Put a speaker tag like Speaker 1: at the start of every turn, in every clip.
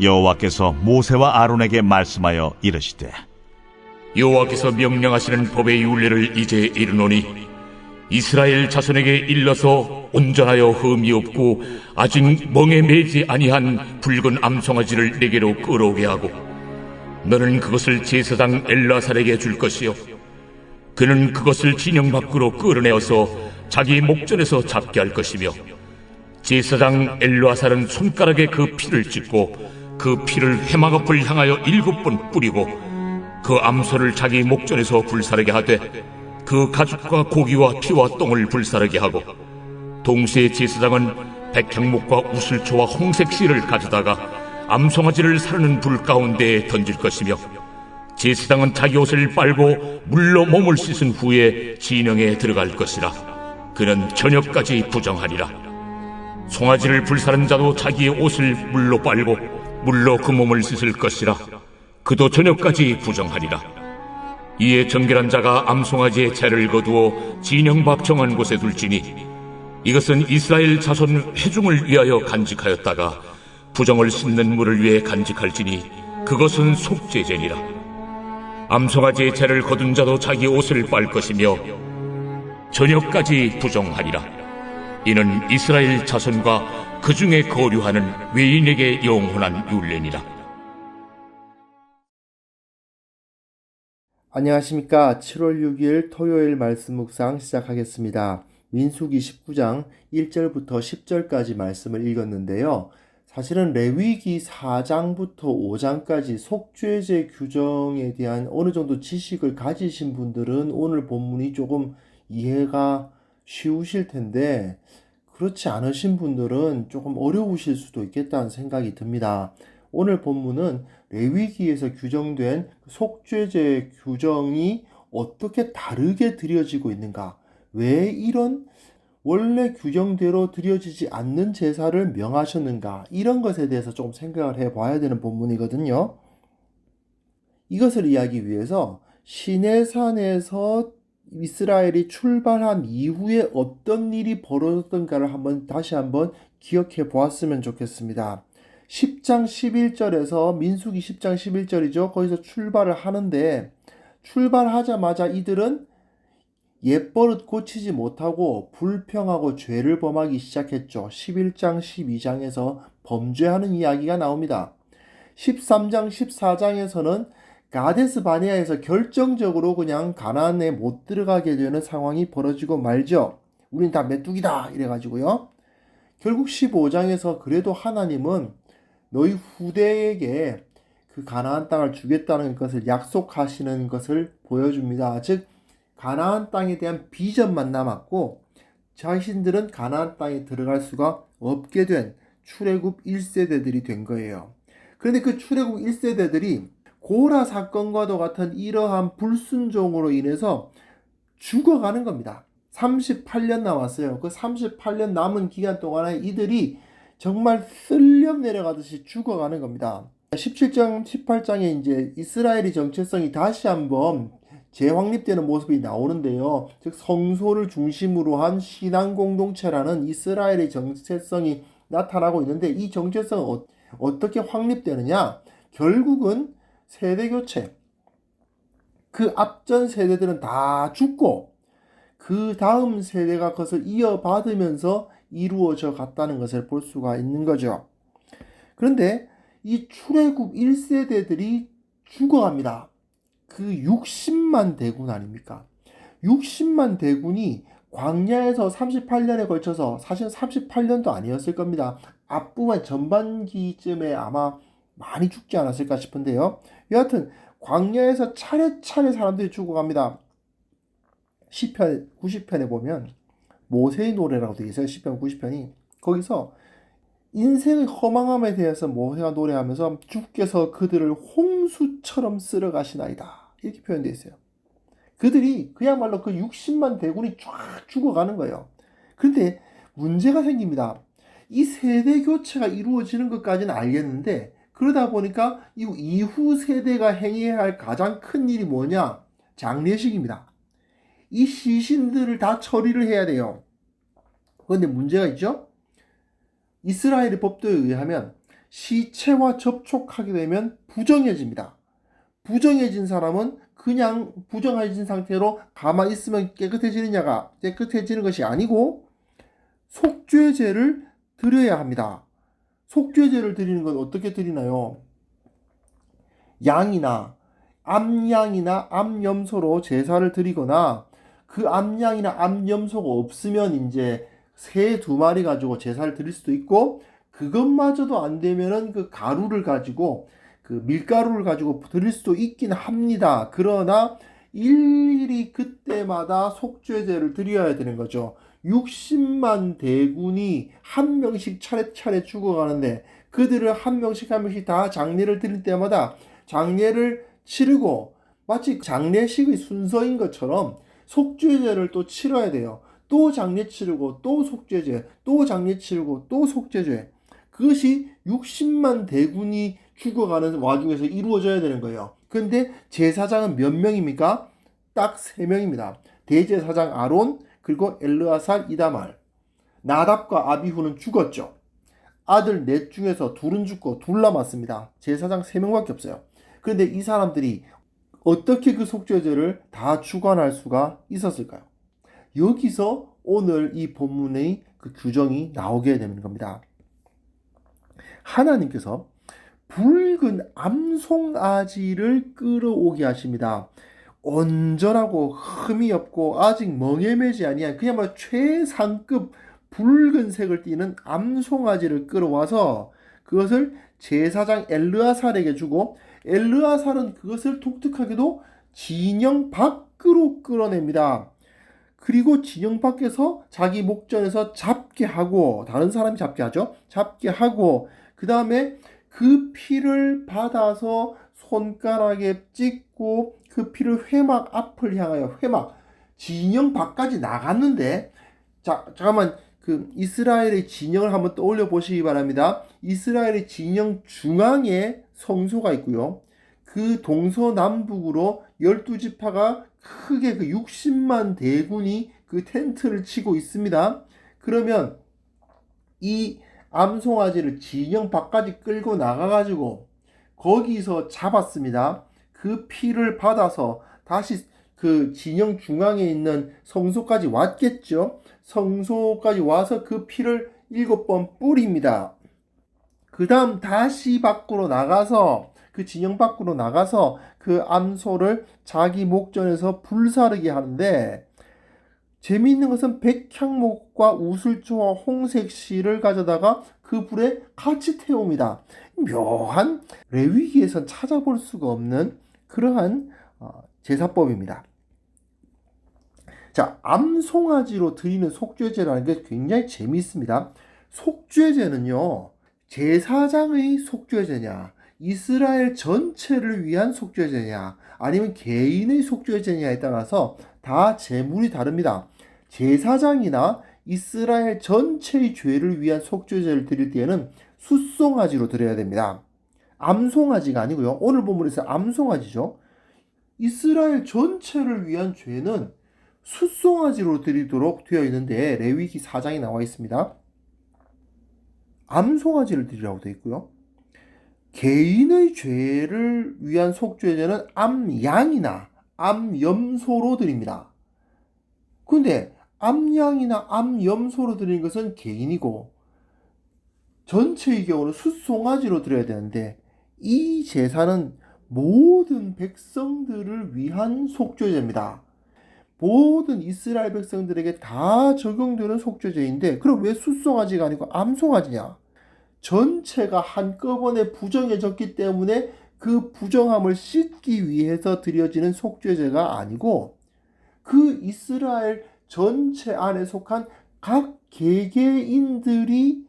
Speaker 1: 여호와께서 모세와 아론에게 말씀하여 이르시되
Speaker 2: 여호와께서 명령하시는 법의 율례를 이제 이르노니 이스라엘 자손에게 일러서 온전하여 흠이 없고 아직 멍에 매지 아니한 붉은 암송아지를 내게로 끌어오게 하고 너는 그것을 제사장 엘라살에게 줄 것이요 그는 그것을 진영 밖으로 끌어내어서 자기 목전에서 잡게 할 것이며 제사장 엘라살은 손가락에 그 피를 찍고 그 피를 회막 앞을 향하여 7번 뿌리고 그 암소를 자기 목전에서 불사르게 하되 그 가죽과 고기와 피와 똥을 불사르게 하고 동시에 제사장은 백향목과 우슬초와 홍색 실을 가져다가 암송아지를 사르는 불 가운데에 던질 것이며 제사장은 자기 옷을 빨고 물로 몸을 씻은 후에 진영에 들어갈 것이라. 그는 저녁까지 부정하리라. 송아지를 불사른 자도 자기의 옷을 물로 빨고 물로 그 몸을 씻을 것이라. 그도 저녁까지 부정하리라. 이에 정결한 자가 암송아지의 채를 거두어 진영 밖 정한 곳에 둘지니 이것은 이스라엘 자손 회중을 위하여 간직하였다가 부정을 씻는 물을 위해 간직할지니 그것은 속죄제니라. 암송아지의 채를 거둔 자도 자기 옷을 빨 것이며 저녁까지 부정하리라. 이는 이스라엘 자손과 그 중에 거류하는 외인에게 영원한 율례니라.
Speaker 3: 안녕하십니까. 7월 6일 토요일 말씀 묵상 시작하겠습니다. 민수기 19장 1절부터 10절까지 말씀을 읽었는데요. 사실은 레위기 4장부터 5장까지 속죄제 규정에 대한 어느 정도 지식을 가지신 분들은 오늘 본문이 조금 이해가 쉬우실 텐데 그렇지 않으신 분들은 조금 어려우실 수도 있겠다는 생각이 듭니다. 오늘 본문은 레위기에서 규정된 속죄제 규정이 어떻게 다르게 드려지고 있는가, 왜 이런 원래 규정대로 드려지지 않는 제사를 명하셨는가, 이런 것에 대해서 조금 생각을 해봐야 되는 본문이거든요. 이것을 이해하기 위해서 시내산에서 이스라엘이 출발한 이후에 어떤 일이 벌어졌던가를 다시 한번 기억해 보았으면 좋겠습니다. 10장 11절에서 민수기 10장 11절이죠. 거기서 출발을 하는데 출발하자마자 이들은 옛버릇 고치지 못하고 불평하고 죄를 범하기 시작했죠. 11장 12장에서 범죄하는 이야기가 나옵니다. 13장 14장에서는 가데스 바네아에서 결정적으로 그냥 가나안에 못 들어가게 되는 상황이 벌어지고 말죠. 우린 다 메뚜기다 이래가지고요. 결국 15장에서 그래도 하나님은 너희 후대에게 그 가나안 땅을 주겠다는 것을 약속하시는 것을 보여줍니다. 즉 가나안 땅에 대한 비전만 남았고 자신들은 가나안 땅에 들어갈 수가 없게 된 출애굽 1세대들이 된 거예요. 그런데 그 출애굽 1세대들이 고라 사건과도 같은 이러한 불순종으로 인해서 죽어가는 겁니다. 38년 남았어요. 그 38년 남은 기간 동안에 이들이 정말 쓸려 내려가듯이 죽어가는 겁니다. 17장, 18장에 이제 이스라엘의 정체성이 다시 한번 재확립되는 모습이 나오는데요. 즉 성소를 중심으로 한 신앙 공동체라는 이스라엘의 정체성이 나타나고 있는데 이 정체성은 어떻게 확립되느냐? 결국은 세대교체. 그 앞전 세대들은 다 죽고 그 다음 세대가 그것을 이어받으면서 이루어져 갔다는 것을 볼 수가 있는 거죠. 그런데 이 출애굽 1세대들이 죽어갑니다. 그 60만 대군 아닙니까? 60만 대군이 광야에서 38년에 걸쳐서, 사실 38년도 아니었을 겁니다. 앞부분 전반기쯤에 아마 많이 죽지 않았을까 싶은데요. 여하튼 광야에서 차례차례 사람들이 죽어갑니다. 시편 90편에 보면 모세의 노래라고 되어 있어요. 시편 90편이. 거기서 인생의 허망함에 대해서 모세가 노래하면서 주께서 그들을 홍수처럼 쓸어 가시나이다, 이렇게 표현되어 있어요. 그들이 그야말로 그 60만 대군이 쫙 죽어가는 거예요. 그런데 문제가 생깁니다. 이 세대 교체가 이루어지는 것까지는 알겠는데 그러다 보니까 이후 세대가 행해야 할 가장 큰 일이 뭐냐? 장례식입니다. 이 시신들을 다 처리를 해야 돼요. 그런데 문제가 있죠? 이스라엘의 법도에 의하면 시체와 접촉하게 되면 부정해집니다. 부정해진 사람은 그냥 부정해진 상태로 가만히 있으면 깨끗해지는 것이 아니고 속죄제를 드려야 합니다. 속죄제를 드리는 건 어떻게 드리나요? 양이나 암양이나 암염소로 제사를 드리거나 그 암양이나 암염소가 없으면 이제 새 2마리 가지고 제사를 드릴 수도 있고 그것마저도 안 되면은 그 가루를 가지고 그 밀가루를 가지고 드릴 수도 있긴 합니다. 그러나 일일이 그때마다 속죄제를 드려야 되는 거죠. 60만 대군이 한 명씩 차례차례 죽어가는데 그들을 한 명씩 다 장례를 드릴 때마다 장례를 치르고 마치 장례식의 순서인 것처럼 속죄제를 또 치러야 돼요. 또 장례 치르고 또 속죄제, 또 장례 치르고 또 속죄제. 그것이 60만 대군이 죽어가는 와중에서 이루어져야 되는 거예요. 그런데 제사장은 몇 명입니까? 딱 3명입니다. 대제사장 아론, 그리고 엘르아살, 이다말. 나답과 아비후는 죽었죠. 아들 넷 중에서 둘은 죽고 둘 남았습니다. 제사장 3명밖에 없어요. 그런데 이 사람들이 어떻게 그 속죄제를 다 주관할 수가 있었을까요? 여기서 오늘 이 본문의 그 규정이 나오게 되는 겁니다. 하나님께서 붉은 암송아지를 끌어오게 하십니다. 온전하고 흠이 없고 아직 멍에매지 아니한 그야말로 최상급 붉은색을 띠는 암송아지를 끌어와서 그것을 제사장 엘르아살에게 주고 엘르아살은 그것을 독특하게도 진영 밖으로 끌어냅니다. 그리고 진영 밖에서 자기 목전에서 잡게 하고 다른 사람이 잡게 하죠. 잡게 하고 그 다음에 그 피를 받아서 손가락에 찍고 그 피를 회막 앞을 향하여 진영 밖까지 나갔는데 잠깐만 그 이스라엘의 진영을 한번 떠올려 보시기 바랍니다. 이스라엘의 진영 중앙에 성소가 있고요. 그 동서남북으로 12지파가 크게 그 60만 대군이 그 텐트를 치고 있습니다. 그러면 이 암송아지를 진영 밖까지 끌고 나가가지고 거기서 잡았습니다. 그 피를 받아서 다시 그 진영 중앙에 있는 성소까지 왔겠죠. 성소까지 와서 그 피를 7번 뿌립니다. 그 다음 다시 밖으로 나가서 그 진영 밖으로 나가서 그 암소를 자기 목전에서 불사르게 하는데 재미있는 것은 백향목과 우슬초와 홍색실을 가져다가 그 불에 같이 태웁니다. 묘한 레위기에선 찾아볼 수가 없는 그러한 제사법입니다. 자, 암송아지로 드리는 속죄제라는 게 굉장히 재미있습니다. 속죄제는요, 제사장의 속죄제냐, 이스라엘 전체를 위한 속죄제냐, 아니면 개인의 속죄제냐에 따라서 다 제물이 다릅니다. 제사장이나 이스라엘 전체의 죄를 위한 속죄제를 드릴 때에는 숫송아지로 드려야 됩니다. 암송아지가 아니고요. 오늘 본문에서 암송아지죠. 이스라엘 전체를 위한 죄는 숫송아지로 드리도록 되어 있는데 레위기 4장에 나와 있습니다. 암송아지를 드리라고 되어 있고요. 개인의 죄를 위한 속죄제는 암양이나 암염소로 드립니다. 근데 암양이나 암염소로 드리는 것은 개인이고 전체의 경우는 숫송아지로 드려야 되는데 이 제사는 모든 백성들을 위한 속죄제입니다. 모든 이스라엘 백성들에게 다 적용되는 속죄제인데 그럼 왜 숫송아지가 아니고 암송아지냐? 전체가 한꺼번에 부정해졌기 때문에 그 부정함을 씻기 위해서 드려지는 속죄제가 아니고 그 이스라엘 전체 안에 속한 각 개개인들이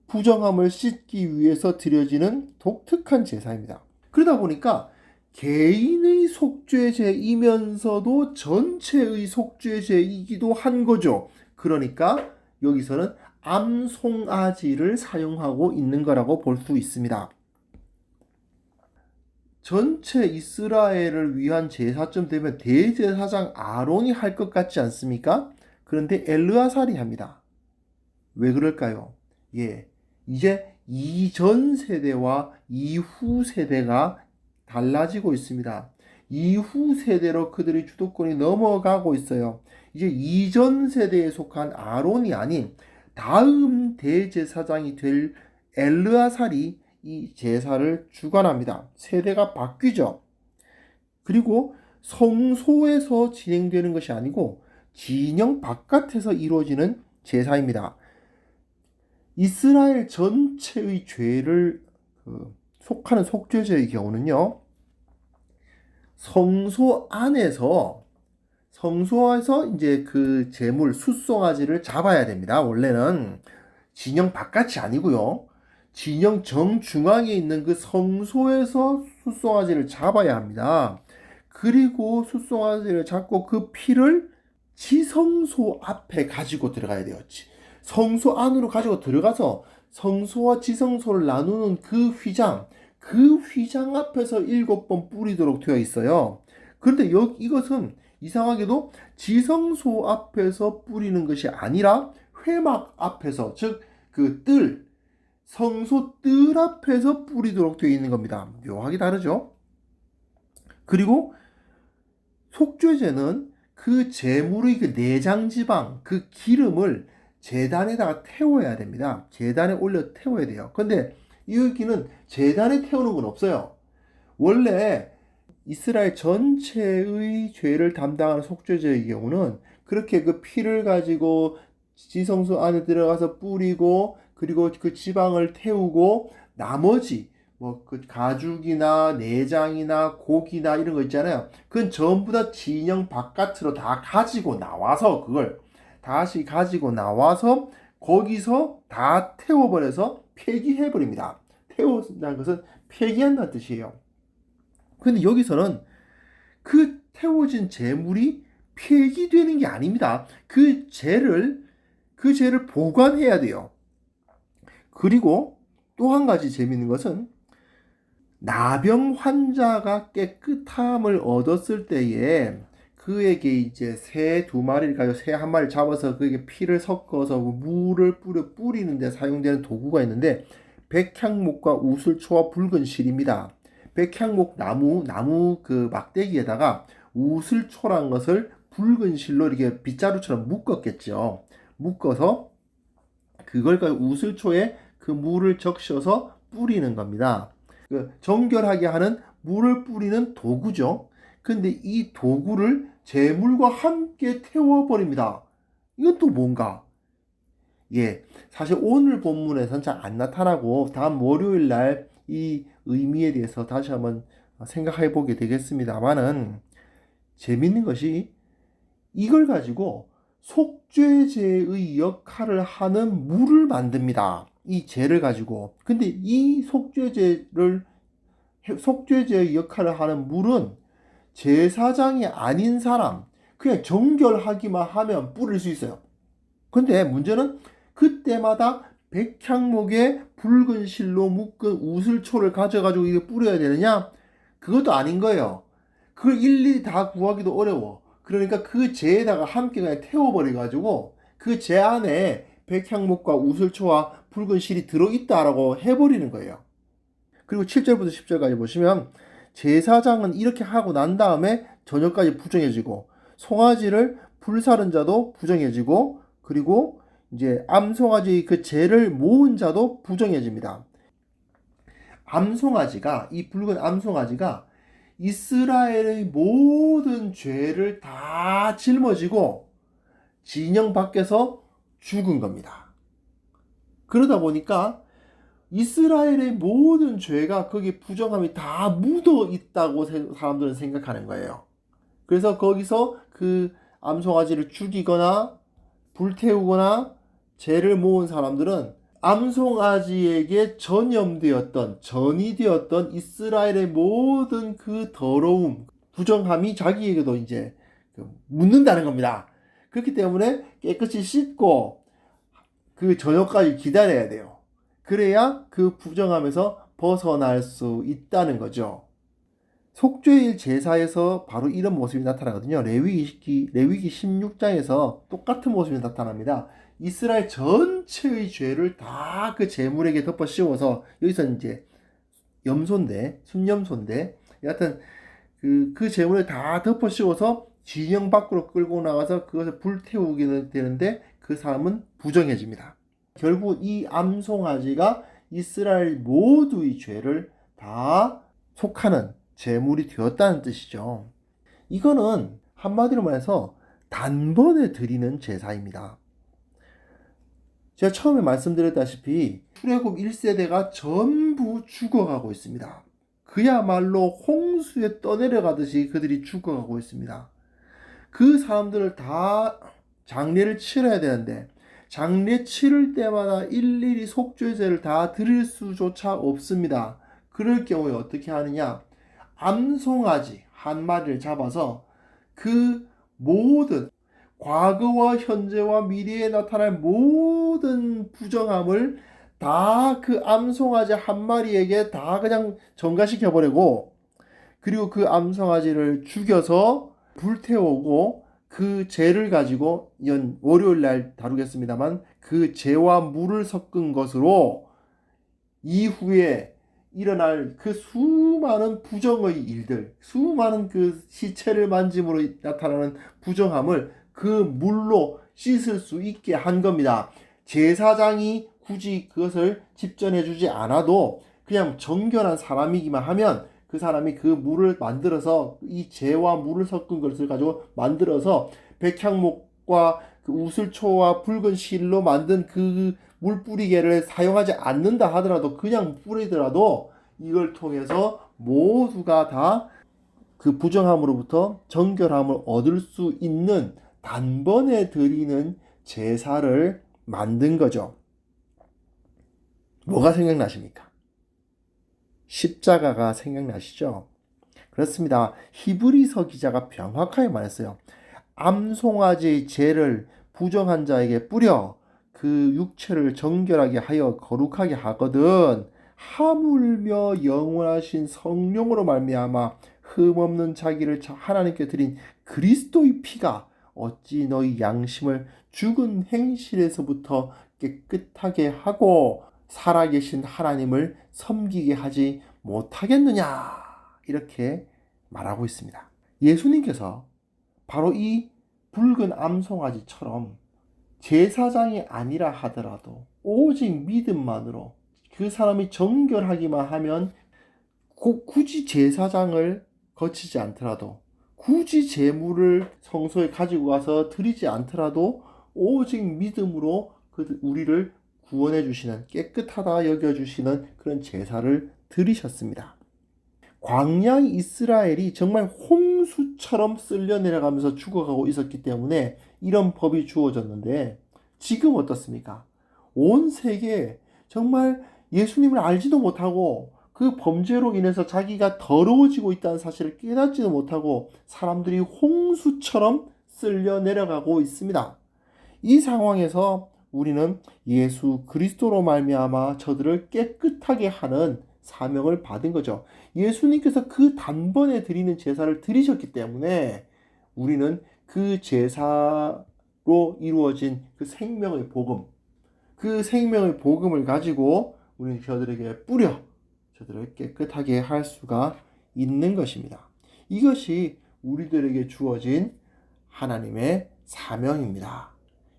Speaker 3: 부정함을 씻기 위해서 드려지는 독특한 제사입니다. 그러다 보니까 개인의 속죄제이면서도 전체의 속죄제이기도 한 거죠. 그러니까 여기서는 암송아지를 사용하고 있는 거라고 볼 수 있습니다. 전체 이스라엘을 위한 제사쯤 되면 대제사장 아론이 할 것 같지 않습니까? 그런데 엘르아살이 합니다. 왜 그럴까요? 이제 이전 세대와 이후 세대가 달라지고 있습니다. 이후 세대로 그들의 주도권이 넘어가고 있어요. 이제 이전 세대에 속한 아론이 아닌 다음 대제사장이 될 엘르아살이 이 제사를 주관합니다. 세대가 바뀌죠. 그리고 성소에서 진행되는 것이 아니고 진영 바깥에서 이루어지는 제사입니다. 이스라엘 전체의 죄를 속하는 속죄제의 경우는요, 성소에서 이제 그 제물 숫송아지를 잡아야 됩니다. 원래는 진영 바깥이 아니고요. 진영 정중앙에 있는 그 성소에서 숫송아지를 잡아야 합니다. 그리고 숫송아지를 잡고 그 피를 지성소 앞에 가지고 들어가야 돼요. 성소 안으로 가지고 들어가서 성소와 지성소를 나누는 그 휘장 앞에서 7번 뿌리도록 되어 있어요. 그런데 이것은 이상하게도 지성소 앞에서 뿌리는 것이 아니라 회막 앞에서, 즉 그 성소 뜰 앞에서 뿌리도록 되어 있는 겁니다. 묘하게 다르죠? 그리고 속죄제는 그 제물의 그 내장 지방, 그 기름을 제단에다가 태워야 됩니다. 제단에 올려 태워야 돼요. 근데 여기는 제단에 태우는 건 없어요. 원래 이스라엘 전체의 죄를 담당하는 속죄제의 경우는 그렇게 그 피를 가지고 지성소 안에 들어가서 뿌리고, 그리고 그 지방을 태우고, 나머지 뭐 그 가죽이나 내장이나 고기나 이런 거 있잖아요. 그건 전부 다 진영 바깥으로 다 가지고 나와서, 그걸 다시 가지고 나와서 거기서 다 태워버려서 폐기해버립니다. 태운다는 것은 폐기한다는 뜻이에요. 근데 여기서는 그 태워진 제물이 폐기되는 게 아닙니다. 그 죄를 보관해야 돼요. 그리고 또 한 가지 재미있는 것은 나병 환자가 깨끗함을 얻었을 때에 그에게 이제 새 2마리를 가지고 새 1마리를 잡아서 그에게 피를 섞어서 물을 뿌리는 데 사용되는 도구가 있는데, 백향목과 우슬초와 붉은 실입니다. 백향목 나무 그 막대기에다가 우슬초란 것을 붉은 실로 이렇게 빗자루처럼 묶었겠죠. 묶어서 그걸 가지고 우슬초에 그 물을 적셔서 뿌리는 겁니다. 정결하게 하는 물을 뿌리는 도구죠. 근데 이 도구를 제물과 함께 태워버립니다. 이건 또 뭔가? 사실 오늘 본문에서는 잘 안 나타나고 다음 월요일 날 이 의미에 대해서 다시 한번 생각해 보게 되겠습니다만은, 재밌는 것이 이걸 가지고 속죄제의 역할을 하는 물을 만듭니다. 이 죄를 가지고. 근데 이 속죄제의 역할을 하는 물은 제사장이 아닌 사람, 그냥 정결하기만 하면 뿌릴 수 있어요. 근데 문제는 그때마다 백향목에 붉은 실로 묶은 우슬초를 가져가지고 이게 뿌려야 되느냐? 그것도 아닌 거예요. 그걸 일일이 다 구하기도 어려워. 그러니까 그 재에다가 함께 그냥 태워버려가지고 그 재 안에 백향목과 우슬초와 붉은 실이 들어있다라고 해버리는 거예요. 그리고 7절부터 10절까지 보시면 제사장은 이렇게 하고 난 다음에 저녁까지 부정해지고, 송아지를 불사른 자도 부정해지고, 그리고 이제 암송아지 그 재를 모은 자도 부정해집니다. 이 붉은 암송아지가 이스라엘의 모든 죄를 다 짊어지고 진영 밖에서 죽은 겁니다. 그러다 보니까 이스라엘의 모든 죄가 거기 부정함이 다 묻어 있다고 사람들은 생각하는 거예요. 그래서 거기서 그 암송아지를 죽이거나 불태우거나 죄를 모은 사람들은 암송아지에게 전이 되었던 이스라엘의 모든 그 더러움, 부정함이 자기에게도 이제 묻는다는 겁니다. 그렇기 때문에 깨끗이 씻고 그 저녁까지 기다려야 돼요. 그래야 그 부정함에서 벗어날 수 있다는 거죠. 속죄일 제사에서 바로 이런 모습이 나타나거든요. 레위기 16장에서 똑같은 모습이 나타납니다. 이스라엘 전체의 죄를 다 그 제물에게 덮어 씌워서, 여기서 이제 염소인데, 순염소인데, 여하튼 그 제물을 다 덮어 씌워서 진영 밖으로 끌고 나가서 그것을 불태우게 되는데, 그 사람은 부정해집니다. 결국 이 암송아지가 이스라엘 모두의 죄를 다 속하는 제물이 되었다는 뜻이죠. 이거는 한마디로 말해서 단번에 드리는 제사입니다. 제가 처음에 말씀드렸다시피 출애굽 1세대가 전부 죽어가고 있습니다. 그야말로 홍수에 떠내려가듯이 그들이 죽어가고 있습니다. 그 사람들을 다 장례를 치러야 되는데, 장례 치를 때마다 일일이 속죄제를 다 드릴 수조차 없습니다. 그럴 경우에 어떻게 하느냐? 암송아지 한 마리를 잡아서 그 모든 과거와 현재와 미래에 나타날 모든 부정함을 다 그 암송아지 한 마리에게 다 그냥 전가시켜버리고, 그리고 그 암송아지를 죽여서 불태우고, 그 죄를 가지고 월요일 날 다루겠습니다만, 그 죄와 물을 섞은 것으로 이후에 일어날 그 수많은 부정의 일들, 수많은 그 시체를 만짐으로 나타나는 부정함을 그 물로 씻을 수 있게 한 겁니다. 제사장이 굳이 그것을 집전해 주지 않아도 그냥 정결한 사람이기만 하면 그 사람이 그 물을 만들어서, 이 재와 물을 섞은 것을 가지고 만들어서 백향목과 그 우슬초와 붉은 실로 만든 그 물뿌리개를 사용하지 않는다 하더라도, 그냥 뿌리더라도 이걸 통해서 모두가 다 그 부정함으로부터 정결함을 얻을 수 있는 단번에 드리는 제사를 만든 거죠. 뭐가 생각나십니까? 십자가가 생각나시죠? 그렇습니다. 히브리서 기자가 명확하게 말했어요. 암송아지의 죄를 부정한 자에게 뿌려 그 육체를 정결하게 하여 거룩하게 하거든 하물며 영원하신 성령으로 말미암아 흠없는 자기를 하나님께 드린 그리스도의 피가 어찌 너희 양심을 죽은 행실에서부터 깨끗하게 하고 살아계신 하나님을 섬기게 하지 못하겠느냐, 이렇게 말하고 있습니다. 예수님께서 바로 이 붉은 암송아지처럼 제사장이 아니라 하더라도 오직 믿음만으로 그 사람이 정결하기만 하면, 굳이 제사장을 거치지 않더라도, 굳이 제물을 성소에 가지고 와서 드리지 않더라도 오직 믿음으로 우리를 구원해 주시는, 깨끗하다 여겨주시는 그런 제사를 드리셨습니다. 광야 이스라엘이 정말 홍수처럼 쓸려 내려가면서 죽어가고 있었기 때문에 이런 법이 주어졌는데, 지금 어떻습니까? 온 세계에 정말 예수님을 알지도 못하고 그 범죄로 인해서 자기가 더러워지고 있다는 사실을 깨닫지도 못하고 사람들이 홍수처럼 쓸려 내려가고 있습니다. 이 상황에서 우리는 예수 그리스도로 말미암아 저들을 깨끗하게 하는 사명을 받은 거죠. 예수님께서 그 단번에 드리는 제사를 드리셨기 때문에 우리는 그 제사로 이루어진 그 생명의 복음, 그 생명의 복음을 가지고 우리는 저들에게 뿌려 저들을 깨끗하게 할 수가 있는 것입니다. 이것이 우리들에게 주어진 하나님의 사명입니다.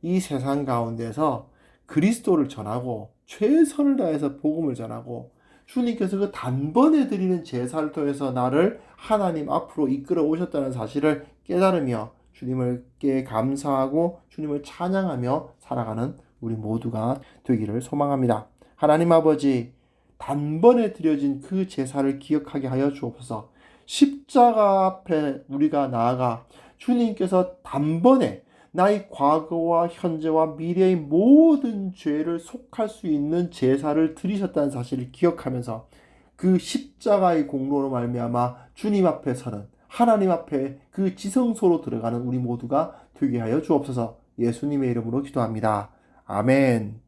Speaker 3: 이 세상 가운데서 그리스도를 전하고 최선을 다해서 복음을 전하고, 주님께서 그 단번에 드리는 제사를 통해서 나를 하나님 앞으로 이끌어 오셨다는 사실을 깨달으며 주님께 감사하고 주님을 찬양하며 살아가는 우리 모두가 되기를 소망합니다. 하나님 아버지, 단번에 드려진 그 제사를 기억하게 하여 주옵소서. 십자가 앞에 우리가 나아가 주님께서 단번에 나의 과거와 현재와 미래의 모든 죄를 속할 수 있는 제사를 드리셨다는 사실을 기억하면서 그 십자가의 공로로 말미암아 주님 앞에 서는, 하나님 앞에 그 지성소로 들어가는 우리 모두가 되게 하여 주옵소서. 예수님의 이름으로 기도합니다. 아멘.